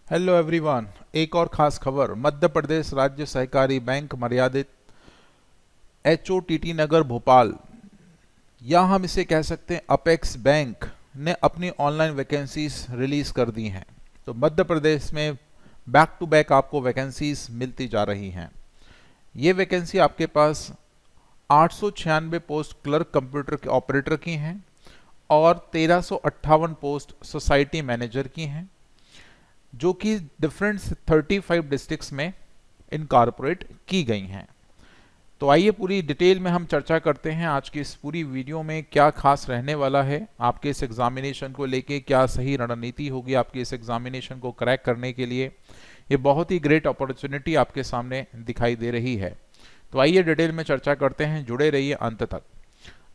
Hello everyone. एक और खास खबर, मध्य प्रदेश राज्य सहकारी बैंक मर्यादित HOTT नगर भोपाल, या हम इसे कह सकते हैं अपेक्स बैंक ने अपनी ऑनलाइन वैकेंसीज रिलीज कर दी हैं। तो मध्य प्रदेश में बैक टू बैक आपको वैकेंसीज मिलती जा रही हैं। ये वैकेंसी आपके पास 896 पोस्ट क्लर्क कंप्यूटर के ऑपरेटर की हैं और 1358 पोस्ट सोसाइटी मैनेजर की हैं, जो कि डिफरेंट 35 डिस्ट्रिक्ट्स में इनकॉर्पोरेट की गई हैं। तो आइए पूरी डिटेल में हम चर्चा करते हैं आज की इस पूरी वीडियो में क्या खास रहने वाला है आपके इस एग्जामिनेशन को लेके, क्या सही रणनीति होगी आपके इस एग्जामिनेशन को क्रैक करने के लिए। ये बहुत ही ग्रेट अपॉर्चुनिटी आपके सामने दिखाई दे रही है। तो आइए डिटेल में चर्चा करते हैं, जुड़े रहिए अंत तक।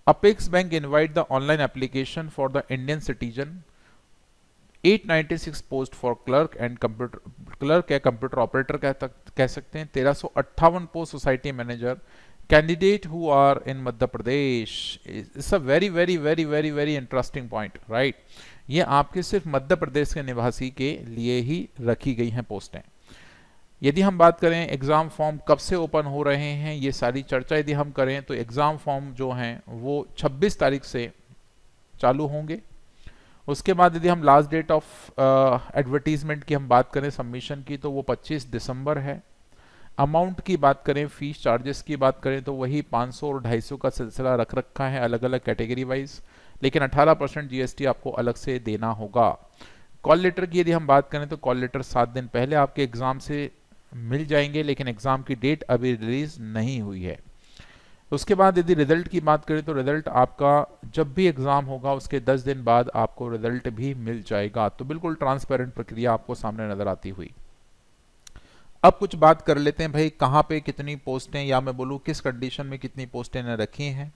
Apex bank invite the online application for the Indian citizen 896 post for clerk and computer clerk या कंप्यूटर ऑपरेटर कह सकते हैं। 1358 post society manager candidate who are in Madhya Pradesh. It's a very very very very very interesting point, right. ये आपके सिर्फ मध्य प्रदेश के निवासी के लिए ही रखी गई हैं पोस्टें। यदि हम बात करें एग्जाम फॉर्म कब से ओपन हो रहे हैं, ये सारी चर्चा यदि हम करें तो एग्जाम फॉर्म जो हैं वो 26 तारीख से चालू होंगे। उसके बाद यदि हम लास्ट डेट ऑफ एडवर्टीजमेंट की हम बात करें सबमिशन की, तो वो 25 दिसंबर है। अमाउंट की बात करें, फीस चार्जेस की बात करें, तो वही 500 और 250 का सिलसिला रख रखा है अलग अलग कैटेगरी वाइज, लेकिन 18% GST आपको अलग से देना होगा। कॉल लेटर की यदि हम बात करें तो कॉल लेटर 7 दिन पहले आपके एग्जाम से मिल जाएंगे, लेकिन एग्जाम की डेट अभी रिलीज नहीं हुई है। उसके बाद यदि रिजल्ट की बात करें तो रिजल्ट आपका जब भी एग्जाम होगा उसके 10 दिन बाद आपको रिजल्ट भी मिल जाएगा। तो बिल्कुल ट्रांसपेरेंट प्रक्रिया आपको सामने नजर आती हुई। अब कुछ बात कर लेते हैं भाई, कहाँ पे कितनी पोस्टें, या मैं बोलूँ किस कंडीशन में कितनी पोस्टें ने रखी हैं।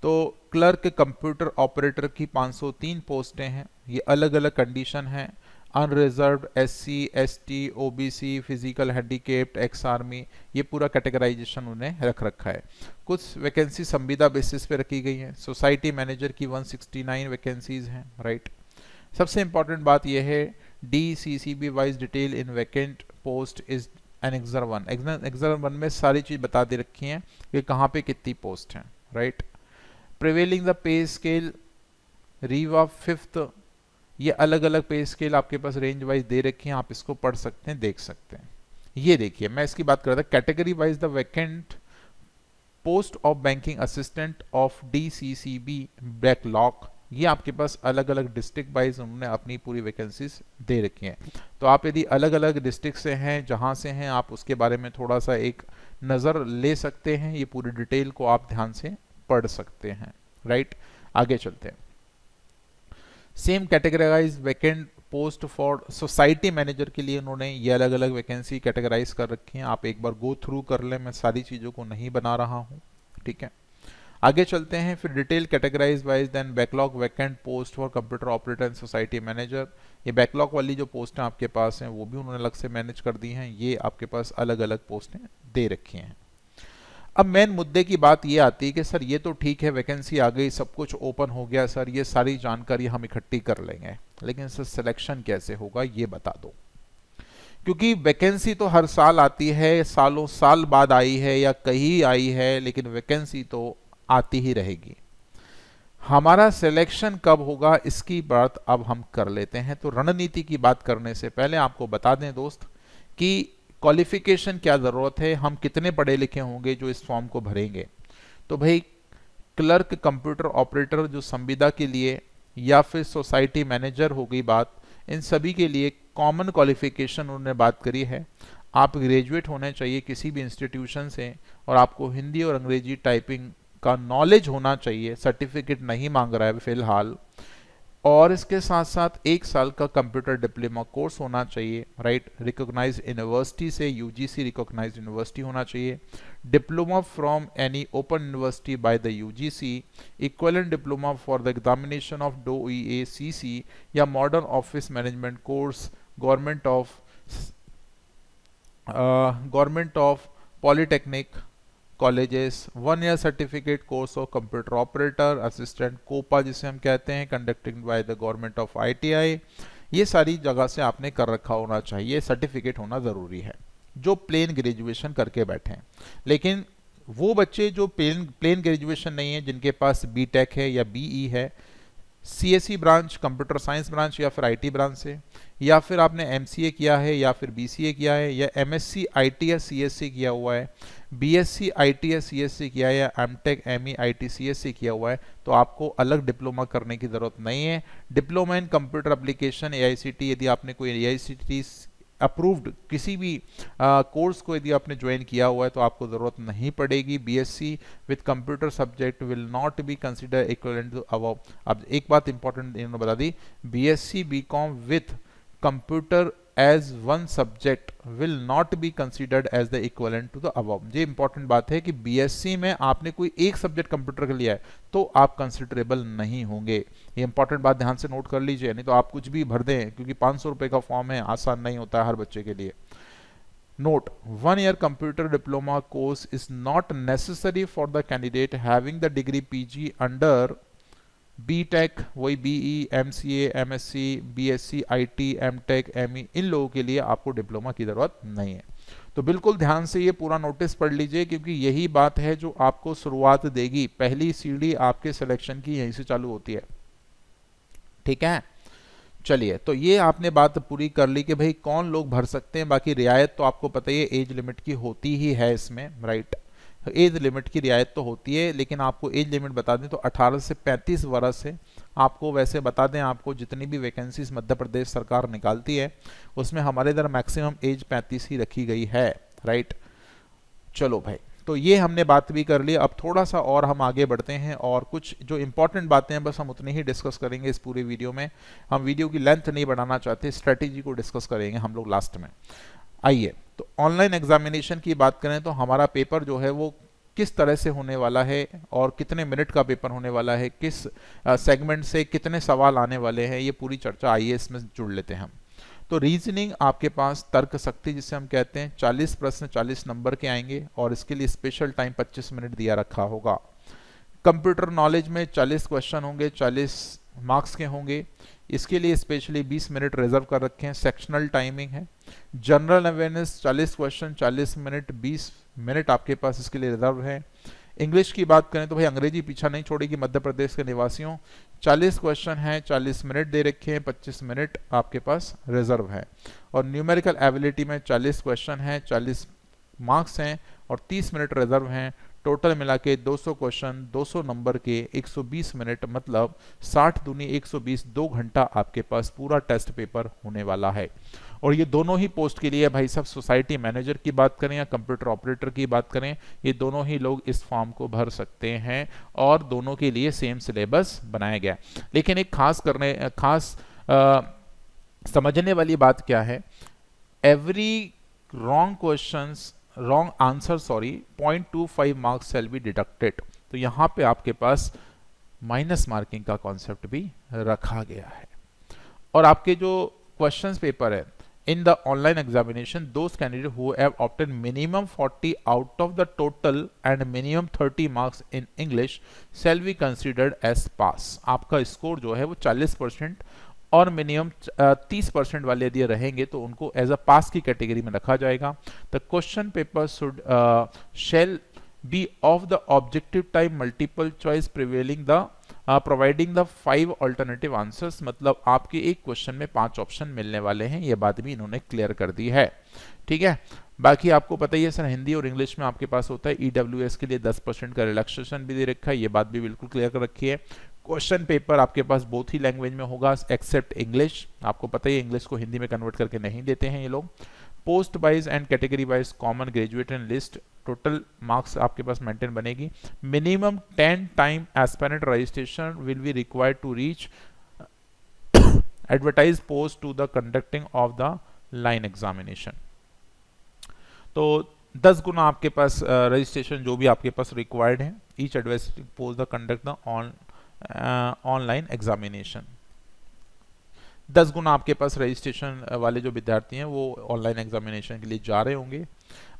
तो क्लर्क कंप्यूटर ऑपरेटर की 503 पोस्टें हैं। ये अलग अलग कंडीशन हैं। Unreserved, SC ST OBC, physical handicapped, ex army, ये पूरा कैटेगराइजेशन उन्हें रख रखा है। कुछ वैकेंसी संविदा बेसिस पे रखी गई हैं। सोसाइटी मैनेजर की 169 वैकेंसीज हैं, राइट। सबसे इंपॉर्टेंट बात यह है, DCCB wise detail in vacant post is annexure 1। Annexure 1 में सारी चीज बता दे रखी हैं कि कहाँ पे कितनी पोस्ट हैं, right. Prevailing the pay scale Rewa 5th, ये अलग अलग पे स्केल आपके पास रेंज वाइज दे रखी हैं, आप इसको पढ़ सकते हैं, देख सकते हैं। ये देखिए, मैं इसकी बात कर रहा था, category wise the vacant post of banking assistant of DCCB backlog, ये आपके पास अलग अलग डिस्ट्रिक्ट वाइज उन्होंने अपनी पूरी वैकेंसीज दे रखी हैं। तो आप यदि अलग अलग डिस्ट्रिक्ट से हैं, जहां से हैं, आप उसके बारे में थोड़ा सा एक नज़र ले सकते हैं। ये पूरी डिटेल को आप ध्यान से पढ़ सकते हैं, राइट। आगे चलते हैं। Same categorise vacant post for society manager के लिए उन्होंने ये अलग अलग वैकेंसी कैटेगराइज कर रखी हैं। आप एक बार गो थ्रू कर लें, मैं सारी चीज़ों को नहीं बना रहा हूँ, ठीक है। आगे चलते हैं। फिर detail categorise wise then backlog vacant post for computer operator and society manager. ये बैकलॉग वाली जो पोस्टें आपके पास हैं वो भी उन्होंने अलग से मैनेज कर दी हैं। ये आपके पास अलग अलग पोस्टें दे रखी हैं। अब मेन मुद्दे की बात ये आती है कि सर ये तो ठीक है, वैकेंसी आ गई, सब कुछ ओपन हो गया, सर ये सारी जानकारी हम इकट्ठी कर लेंगे, लेकिन सर सिलेक्शन कैसे होगा ये बता दो। क्योंकि वैकेंसी तो हर साल आती है, सालों साल बाद आई है या कहीं आई है, लेकिन वैकेंसी तो आती ही रहेगी। हमारा सिलेक्शन कब होगा इसकी बात अब हम कर लेते हैं। तो रणनीति की बात करने से पहले आपको बता दें दोस्त कि क्वालिफिकेशन क्या ज़रूरत है, हम कितने पढ़े लिखे होंगे जो इस फॉर्म को भरेंगे। तो भाई क्लर्क कंप्यूटर ऑपरेटर जो संविदा के लिए, या फिर सोसाइटी मैनेजर हो गई बात, इन सभी के लिए कॉमन क्वालिफिकेशन उन्होंने बात करी है। आप ग्रेजुएट होने चाहिए किसी भी इंस्टीट्यूशन से, और आपको हिंदी और अंग्रेजी टाइपिंग का नॉलेज होना चाहिए। सर्टिफिकेट नहीं मांग रहा है फिलहाल। और इसके साथ साथ 1 साल का कंप्यूटर डिप्लोमा कोर्स होना चाहिए, राइट। रिकॉग्नाइज्ड यूनिवर्सिटी से, UGC रिकॉग्नाइज्ड यूनिवर्सिटी होना चाहिए। Diploma from any open university by the UGC, equivalent diploma for the examination of DOEACC या modern office management course government of polytechnic colleges, 1 year certificate course of computer operator assistant, COPA जिसे हम कहते हैं, conducting by the government of ITI, ये सारी जगह से आपने कर रखा होना चाहिए, सर्टिफिकेट होना ज़रूरी है जो प्लेन ग्रेजुएशन करके बैठे हैं। लेकिन वो बच्चे जो प्लेन ग्रेजुएशन नहीं है, जिनके पास बीटेक है या बीई है, CSE branch, computer science branch या फिर आईटी ब्रांच से, या फिर आपने एमसीए किया है या फिर बीसीए किया है या एमएससी आईटी या सीएससी किया हुआ है, बीएससी आईटी या सीएससी किया है या एमटेक एमई आईटी सीएससी किया हुआ है, तो आपको अलग डिप्लोमा करने की ज़रूरत नहीं है। Diploma in computer application AICT, यदि आपने कोई एआईसीटी अप्रूव्ड किसी भी कोर्स को यदि आपने ज्वाइन किया हुआ है तो आपको ज़रूरत नहीं पड़ेगी। BSc with computer subject will not be consider equivalent to above. अब एक बात इंपॉर्टेंट इन्होंने बता दी, BSc BCom with computer as one subject will not be considered as the equivalent to the above. ये इंपॉर्टेंट बात है कि बीएससी में आपने कोई एक सब्जेक्ट कंप्यूटर का लिया है तो आप कंसिडरेबल नहीं होंगे। ये इंपॉर्टेंट बात ध्यान से नोट कर लीजिए, नहीं तो आप कुछ भी भर दें, क्योंकि 500 रुपए का फॉर्म है, आसान नहीं होता है हर बच्चे के लिए। Note, 1 year computer diploma course is not necessary for the candidate having the degree PG under BTech, वही BE, MCA, MSc, BSc, IT, MTech, ME, इन लोगों के लिए आपको डिप्लोमा की ज़रूरत नहीं है। तो बिल्कुल ध्यान से ये पूरा नोटिस पढ़ लीजिए, क्योंकि यही बात है जो आपको शुरुआत देगी। पहली सीढ़ी आपके सिलेक्शन की यहीं से चालू होती है, ठीक है। चलिए, तो ये आपने बात पूरी कर ली कि भाई कौन लोग भर सकते हैं। बाकी रियायत तो आपको पता ही है, एज लिमिट की होती ही है इसमें, राइट। एज लिमिट की रियायत तो होती है, लेकिन आपको एज लिमिट बता दें तो 18 से 35 वर्ष है। आपको वैसे बता दें, आपको जितनी भी वैकेंसीज मध्य प्रदेश सरकार निकालती है उसमें हमारे इधर मैक्सिमम एज 35 ही रखी गई है, राइट। चलो भाई, तो ये हमने बात भी कर ली। अब थोड़ा सा और हम आगे बढ़ते हैं और कुछ जो इंपॉर्टेंट बातें हैं बस हम उतनी ही डिस्कस करेंगे इस पूरे वीडियो में। हम वीडियो की लेंथ नहीं बढ़ाना चाहते, स्ट्रेटेजी को डिस्कस करेंगे हम लोग लास्ट में। आइए, तो ऑनलाइन एग्जामिनेशन की बात करें तो हमारा पेपर जो है वो किस तरह से होने वाला है और कितने मिनट का पेपर होने वाला है, किस सेगमेंट से कितने सवाल आने वाले हैं, ये पूरी चर्चा आइए इसमें जुड़ लेते हैं हम। तो रीजनिंग आपके पास तर्क शक्ति जिसे हम कहते हैं, 40 प्रश्न 40 नंबर के आएंगे और इसके लिए स्पेशल टाइम 25 मिनट दिया रखा होगा। कंप्यूटर नॉलेज में 40 क्वेश्चन होंगे, 40 मार्क्स के होंगे, इसके लिए स्पेशली 20 मिनट रिजर्व कर रखे हैं, सेक्शनल टाइमिंग है। General awareness 40 question 40 minute, 20 minute आपके पास इसके लिए रिजर्व है। इंग्लिश की बात करें तो भाई अंग्रेजी पीछा नहीं छोड़ेगी मध्य प्रदेश के निवासियों। 40 क्वेश्चन हैं, 40 मिनट दे रखे हैं, 25 मिनट आपके पास रिजर्व है। और न्यूमेरिकल एबिलिटी में 40 क्वेश्चन हैं, 40 मार्क्स हैं और 30 मिनट रिजर्व हैं। टोटल मिला के 200 क्वेश्चन 200 नंबर के 120 मिनट, मतलब 60 दूनी 120, 2 घंटा आपके पास पूरा टेस्ट पेपर होने वाला है। और ये दोनों ही पोस्ट के लिए भाई साहब, सोसाइटी मैनेजर की बात करें या कंप्यूटर ऑपरेटर की बात करें, ये दोनों ही लोग इस फॉर्म को भर सकते हैं और दोनों के लिए सेम सिलेबस बनाया गया। लेकिन एक खास समझने वाली बात क्या है, every wrong answer 0.25 marks shall be deducted. तो यहाँ पे आपके पास माइनस मार्किंग का कॉन्सेप्ट भी रखा गया है। और आपके जो क्वेश्चंस पेपर है in the online examination, those candidates who have obtained minimum 40 out of the total and minimum 30 marks in English shall be considered as pass। आपका स्कोर जो है वो 40% और मिनिमम 30% वाले यदि रहेंगे तो उनको एज अ पास की कैटेगरी में रखा जाएगा। The question paper should shall be of the objective type multiple choice prevailing the providing the 5 alternative answers, मतलब आपके एक क्वेश्चन में 5 ऑप्शन मिलने वाले हैं। ये बात भी इन्होंने क्लियर कर दी है, ठीक है। बाकी आपको पता ही है सर, हिंदी और इंग्लिश में आपके पास होता है। ईडब्ल्यूएस के लिए 10% का रिलैक्सेशन भी दे रखा है, ये बात भी बिल्कुल क्लियर कर रखी है। क्वेश्चन पेपर आपके पास बोथ ही लैंग्वेज में होगा एक्सेप्ट इंग्लिश। आपको पता ही है इंग्लिश को हिंदी में कन्वर्ट करके नहीं देते हैं ये लोग। Post wise and category wise common graduate and list, total marks आपके पास मेंटेन बनेगी। Minimum 10 time aspirant registration will be required to reach advertise post to the conducting of the line examination. तो 10 गुना आपके पास रजिस्ट्रेशन जो भी आपके पास रिक्वायर्ड है, each advertise post the conduct the online examination. 10 गुना आपके पास रजिस्ट्रेशन वाले जो विद्यार्थी हैं वो ऑनलाइन एग्जामिनेशन के लिए जा रहे होंगे।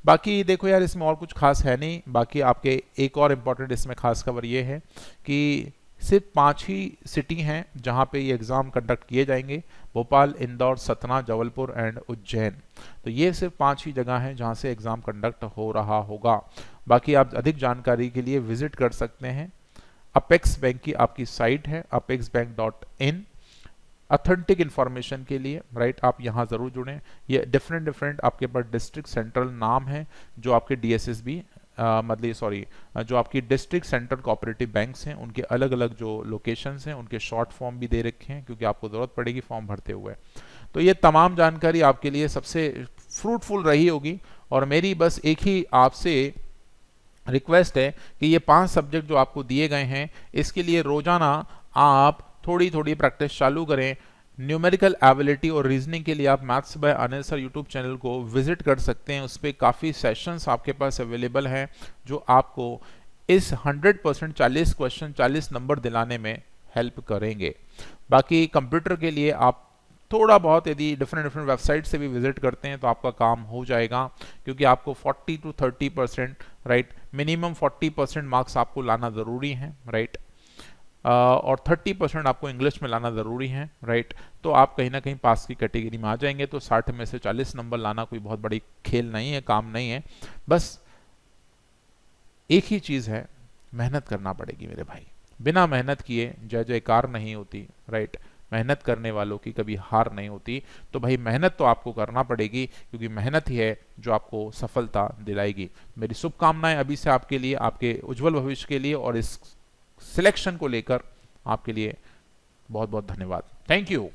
बाकी देखो यार, इसमें और कुछ खास है नहीं। बाकी आपके एक और इम्पॉर्टेंट इसमें खास खबर ये है कि सिर्फ 5 ही सिटी हैं जहां पे ये एग्ज़ाम कंडक्ट किए जाएंगे, भोपाल, इंदौर, सतना, जबलपुर एंड उज्जैन। तो ये सिर्फ 5 ही जगह हैं जहां से एग्ज़ाम कंडक्ट हो रहा होगा। बाकी आप अधिक जानकारी के लिए विजिट कर सकते हैं अपेक्स बैंक की आपकी साइट है apexbank.in। ऑथेंटिक इन्फॉर्मेशन के लिए राइट आप यहाँ ज़रूर जुड़ें। ये डिफरेंट आपके पास डिस्ट्रिक्ट सेंट्रल नाम है जो आपके DSSB मतलब सॉरी जो आपकी डिस्ट्रिक्ट सेंट्रल कोऑपरेटिव बैंक्स हैं उनके अलग अलग जो लोकेशंस हैं उनके शॉर्ट फॉर्म भी दे रखे हैं क्योंकि आपको ज़रूरत पड़ेगी फॉर्म भरते हुए। तो ये तमाम जानकारी आपके लिए सबसे फ्रूटफुल रही होगी और मेरी बस एक ही आपसे रिक्वेस्ट है कि ये 5 सब्जेक्ट जो आपको दिए गए हैं इसके लिए रोजाना आप थोड़ी थोड़ी प्रैक्टिस चालू करें। न्यूमेरिकल एबिलिटी और रीजनिंग के लिए आप maths by Anil sir YouTube channel को विजिट कर सकते हैं। उस पर काफ़ी सेशंस आपके पास अवेलेबल हैं जो आपको इस 100% 40 क्वेश्चन 40 नंबर दिलाने में हेल्प करेंगे। बाकी कंप्यूटर के लिए आप थोड़ा बहुत यदि डिफरेंट वेबसाइट से भी विजिट करते हैं तो आपका काम हो जाएगा क्योंकि आपको 40 to 30% राइट मिनिमम 40% मार्क्स आपको लाना ज़रूरी है राइट और 30% आपको इंग्लिश में लाना ज़रूरी है राइट। तो आप कहीं ना कहीं पास की कैटेगरी में आ जाएंगे। तो 60 में से 40 नंबर लाना कोई बहुत बड़ी खेल नहीं है, काम नहीं है। बस एक ही चीज़ है, मेहनत करना पड़ेगी मेरे भाई। बिना मेहनत किए जय जयकार नहीं होती राइट। मेहनत करने वालों की कभी हार नहीं होती। तो भाई मेहनत तो आपको करना पड़ेगी क्योंकि मेहनत ही है जो आपको सफलता दिलाएगी। मेरी शुभकामनाएं अभी से आपके लिए, आपके उज्जवल भविष्य के लिए और इस सिलेक्शन को लेकर आपके लिए बहुत बहुत धन्यवाद। Thank you.